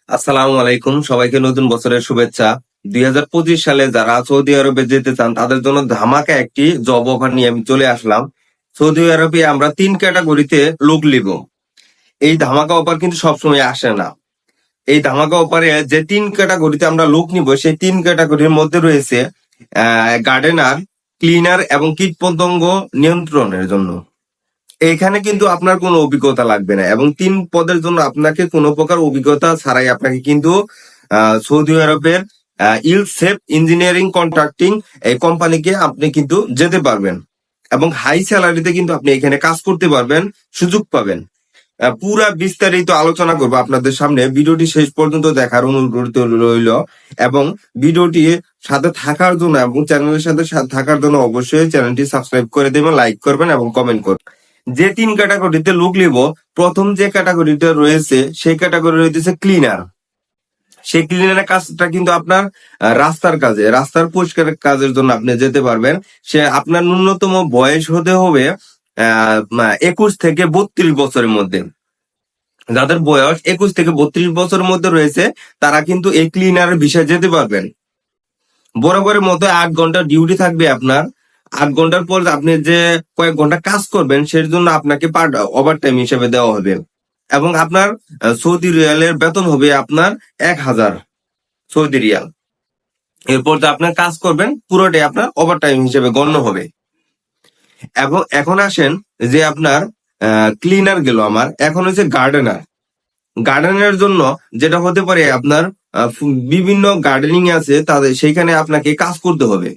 আসসালামু আলাইকুম, সবাইকে নতুন বছরের শুভেচ্ছা। 2025 সালে যারা সৌদি আরবে যেতে চান তাদের জন্য ধামাকা একটি জব অফার নিয়ে আমি চলে আসলাম। সৌদি আরবে আমরা 3 ক্যাটাগরিতে লোক নিব। এই ধামাকা অফার কিন্তু সবসময় আসে না। এই ধামাকা অফারে যে 3 ক্যাটাগরিতে আমরা লোক নিব সেই 3 ক্যাটাগরির মধ্যে রয়েছে গার্ডেনার, ক্লিনার এবং কীটপতঙ্গ নিয়ন্ত্রণের জন্য। এখানে কিন্তু আপনার কোনো অভিজ্ঞতা লাগবে না এবং 3 পদের জন্য আপনাকে কোনো প্রকার অভিজ্ঞতা ছাড়াই আপনাকে কিন্তু সৌদি আরবের ইলসেফ ইঞ্জিনিয়ারিং কন্ট্রাক্টিং এই কোম্পানিকে আপনি কিন্তু যেতে পারবেন এবং হাই স্যালারিতে কিন্তু আপনি এখানে কাজ করতে পারবেন, সুযোগ পাবেন। পুরা বিস্তারিত আলোচনা করবো আপনাদের সামনে। ভিডিওটি শেষ পর্যন্ত দেখার অনুরোধ রইল এবং ভিডিওটি সাথে থাকার জন্য এবং চ্যানেলের সাথে থাকার জন্য অবশ্যই চ্যানেলটি সাবস্ক্রাইব করে দেবেন, লাইক করবেন এবং কমেন্ট করবেন। যে 3 ক্যাটাগরিতে লোক নিব, প্রথম যে ক্যাটাগরিটা রয়েছে সেই ক্যাটাগরি রয়েছে ক্লিনার। সেই ক্লিনারের কাজটা কিন্তু আপনার রাস্তার কাজে, রাস্তার পরিষ্কার কাজের জন্য আপনি যেতে পারবেন। সে আপনার ন্যূনতম বয়স হতে হবে 21 থেকে 32 বছরের মধ্যে। যাদের বয়স 21 থেকে 32 বছরের মধ্যে রয়েছে তারা কিন্তু এই ক্লিনারের বিষয়ে যেতে পারবেন। বরাবরের মতো 8 ঘন্টা ডিউটি থাকবে আপনার। 8 ঘন্টার পর আপনি যে কয়েক ঘন্টা কাজ করবেন সের জন্য আপনাকে ওভার টাইম হিসেবে দেওয়া হবে এবং আপনার সৌদি রিয়ালের বেতন হবে আপনার 1000 সৌদি রিয়াল। এরপর যে আপনার কাজ করবেন পুরোটাই আপনার ওভার টাইম হিসেবে গণ্য হবে। এবং এখন আসেন যে আপনার ক্লিনার গেল, আমার এখন হচ্ছে গার্ডেনার। গার্ডেনের জন্য যেটা হতে পারে আপনার বিভিন্ন গার্ডেনিং আছে তাদের, সেইখানে আপনাকে কাজ করতে হবে।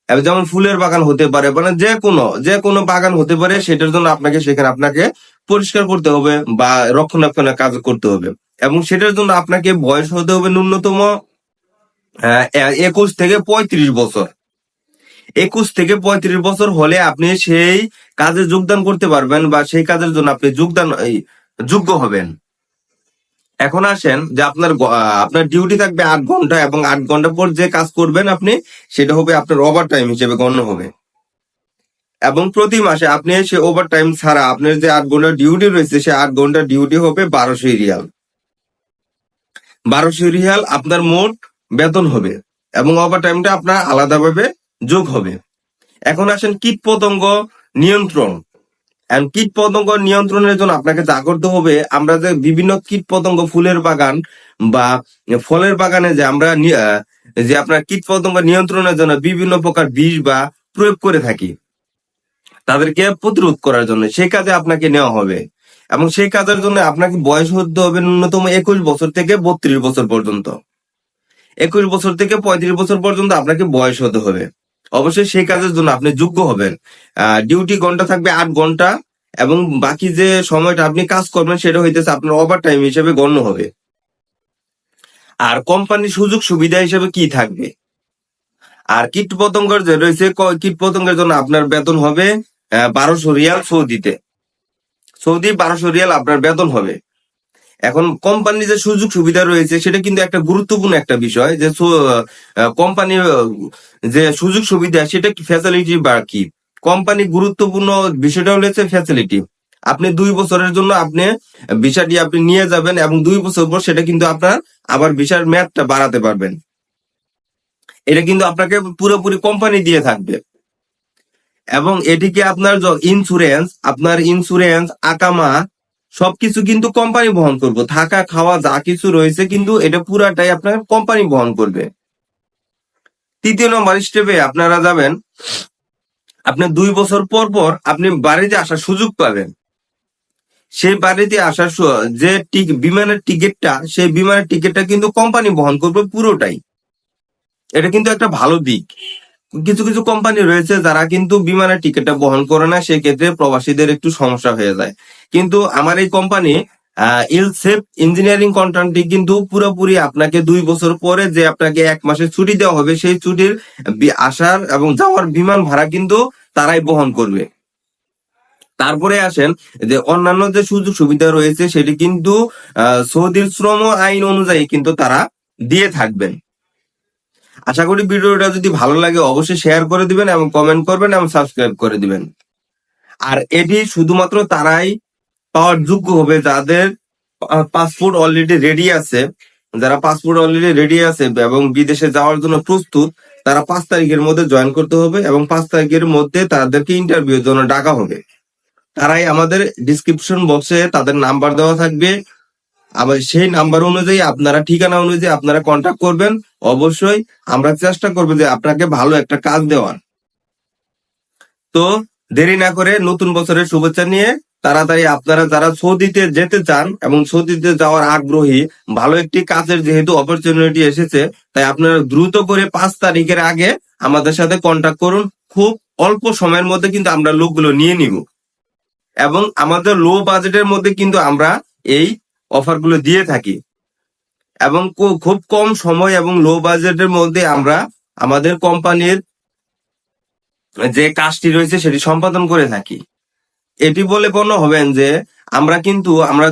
যেমন ফুলের বাগান হতে পারে, মানে যে কোনো বাগান হতে পারে, সেটার জন্য সেখানে আপনাকে পরিষ্কার করতে হবে বা রক্ষণাবেক্ষণের কাজ করতে হবে এবং সেটার জন্য আপনাকে বয়স হতে হবে ন্যূনতম 21 থেকে 35 বছর। 21 থেকে 35 বছর হলে আপনি সেই কাজে যোগদান করতে পারবেন বা সেই কাজের জন্য আপনি যোগ্য হবেন। এখন আসেন যে আপনার ডিউটি থাকবে 8 ঘন্টা এবং 8 ঘন্টা পর যে কাজ করবেন আপনি, সেটা হবে আপনার ওভার টাইম হিসেবে গণ্য হবে এবং প্রতি মাসে আপনি সে ওভার টাইম ছাড়া আপনার যে 8 ঘন্টা ডিউটি রয়েছে সে 8 ঘন্টা ডিউটি হবে 1200 রিয়াল। 1200 রিয়াল আপনার মোট বেতন হবে এবং ওভার টাইমটা আপনার আলাদাভাবে যোগ হবে। এখন আসেন কীট পতঙ্গ নিয়ন্ত্রণ। কীট পতঙ্গ নিয়ন্ত্রণের জন্য আপনাকে যা করতে হবে, আমরা যে বিভিন্ন কীট পতঙ্গ ফুলের বাগান বা ফলের বাগানে যে আমরা যে আপনার কীট পতঙ্গ নিয়ন্ত্রণের জন্য বিভিন্ন প্রকার বিষ বা প্রয়োগ করে থাকি তাদেরকে প্রতিরোধ করার জন্য, সেই কাজে আপনাকে নেওয়া হবে এবং সেই কাজের জন্য আপনাকে বয়স হতে হবে ন্যূনতম 21 বছর থেকে 32 বছর পর্যন্ত। 21 বছর থেকে 35 বছর পর্যন্ত আপনাকে বয়স হতে হবে। অবশ্যই সেই কাজের জন্য আপনি যোগ্য হবেন। ডিউটি ঘন্টা থাকবে 8 ঘন্টা এবং বাকি যে সময়টা আপনি কাজ করবেন সেটা হইতেছে আপনার ওভার টাইম হিসেবে গণ্য হবে। আর কোম্পানির সুযোগ সুবিধা হিসেবে কি থাকবে, আর কীট পতঙ্গের যে রয়েছে, কীট পতঙ্গের জন্য আপনার বেতন হবে 1200 রিয়াল সৌদি 1200 রিয়াল আপনার বেতন হবে। এখন কোম্পানির যে সুযোগ সুবিধা রয়েছে সেটা কিন্তু একটা গুরুত্বপূর্ণ একটা বিষয়, যে কোম্পানির যে সুযোগ সুবিধা সেটা কি ফ্যাসিলিটি বা কি। কোম্পানি গুরুত্বপূর্ণ বিষয়টা হচ্ছে ফ্যাসিলিটি। আপনি 2 বছরের জন্য আপনি ভিসাটি আপনি নিয়ে যাবেন এবং 2 বছর পর সেটা কিন্তু আপনার আবার ভিসার মেয়াদটা বাড়াতে পারবেন। এটা কিন্তু আপনাকে পুরোপুরি কোম্পানি দিয়ে থাকবে এবং এটিকে আপনার ইন্স্যুরেন্স আকামা সবকিছু কিন্তু কোম্পানি বহন করবে। থাকা খাওয়া যা কিছু রয়েছে কিন্তু এটা পুরাটাই আপনার কোম্পানি বহন করবে। 3 নম্বর স্টেপে আপনারা যাবেন, আপনি 2 বছর পর পর আপনি বাড়িতে আসার সুযোগ পাবেন। সেই বাড়িতে আসার যে বিমানের টিকিটটা, সেই বিমানের টিকিটটা কিন্তু কোম্পানি বহন করবে পুরোটাই। এটা কিন্তু একটা ভালো দিক। কিছু কিছু কোম্পানি রয়েছে যারা কিন্তু বিমানের টিকিটটা বহন করে না, সেক্ষেত্রে প্রবাসীদের একটু সমস্যা হয়ে যায়। কিন্তু আমার এই কোম্পানি ইলসেফ ইঞ্জিনিয়ারিং কন্ট্রাক্টটি কিন্তু পুরোপুরি আপনাকে 2 বছর পরে যে আপনাকে 1 মাসের ছুটি দেওয়া হবে, সেই ছুটির আসার এবং যাওয়ার বিমান ভাড়া কিন্তু তারাই বহন করবে। তারপরে আসেন যে অন্যান্য যে সুযোগ সুবিধা রয়েছে সেটি কিন্তু সৌদির শ্রম আইন অনুযায়ী কিন্তু তারা দিয়ে থাকবেন। আশা করি ভিডিওটা যদি ভালো লাগে অবশ্যই শেয়ার করে দিবেন এবং কমেন্ট করবেন এবং সাবস্ক্রাইব করে দিবেন। আর এটি শুধুমাত্র তারাই পাওয়ার যোগ্য হবে যাদের পাসপোর্ট অলরেডি রেডি আছে, যারা পাসপোর্ট অলরেডি রেডি আছে এবং বিদেশে যাওয়ার জন্য প্রস্তুত, তারা 5 তারিখের মধ্যে জয়েন করতে হবে এবং 5 তারিখের মধ্যে তাদেরকে ইন্টারভিউর জন্য ডাকা হবে। তারাই আমাদের ডিসক্রিপশন বক্সে তাদের নাম্বার দেওয়া থাকবে, আবার সেই নাম্বার অনুযায়ী আপনারা ঠিকানা অনুযায়ী আপনারা কন্ট্যাক্ট করবেন। অবশ্যই আমরা চেষ্টা করবো যে আপনাকে ভালো একটা কাজ দেওয়ার। তো দেরি না করে নতুন বছরের শুভেচ্ছা নিয়ে তাড়াতাড়ি আপনারা যারা সৌদিতে যেতে চান এবং সৌদিতে যাওয়ার আগ্রহী, ভালো একটি কাজের যেহেতু অপরচুনিটি এসেছে, তাই আপনারা দ্রুত করে 5 তারিখের আগে আমাদের সাথে কন্ট্যাক্ট করুন। খুব অল্প সময়ের মধ্যে কিন্তু আমরা লোকগুলো নিয়ে নিব এবং আমাদের লো বাজেটের মধ্যে কিন্তু আমরা এই অফারগুলো দিয়ে থাকি এবং খুব কম সময় এবং লো বাজেটের মধ্যে আমরা আমাদের কোম্পানির যে কাজটি রয়েছে সেটি সম্পাদন করে থাকি। এটি বলে পণ্য হবেন যে আমরা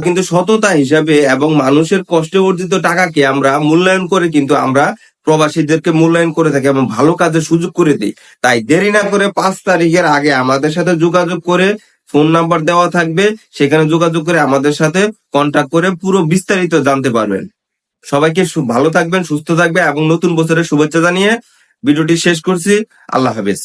কিন্তু সততা হিসাবে এবং মানুষের কষ্টে অর্জিত টাকাকে আমরা মূল্যায়ন করে কিন্তু আমরা প্রবাসীদেরকে মূল্যায়ন করে থাকি এবং ভালো কাজের সুযোগ করে দিই। তাই দেরি না করে 5 তারিখের আগে আমাদের সাথে যোগাযোগ করে, ফোন নাম্বার দেওয়া থাকবে, সেখানে যোগাযোগ করে আমাদের সাথে কন্ট্যাক্ট করে পুরো বিস্তারিত জানতে পারবেন। সবাইকে ভালো থাকবেন, সুস্থ থাকবে এবং নতুন বছরের শুভেচ্ছা জানিয়ে ভিডিওটি শেষ করছি। আল্লাহ হাফেজ।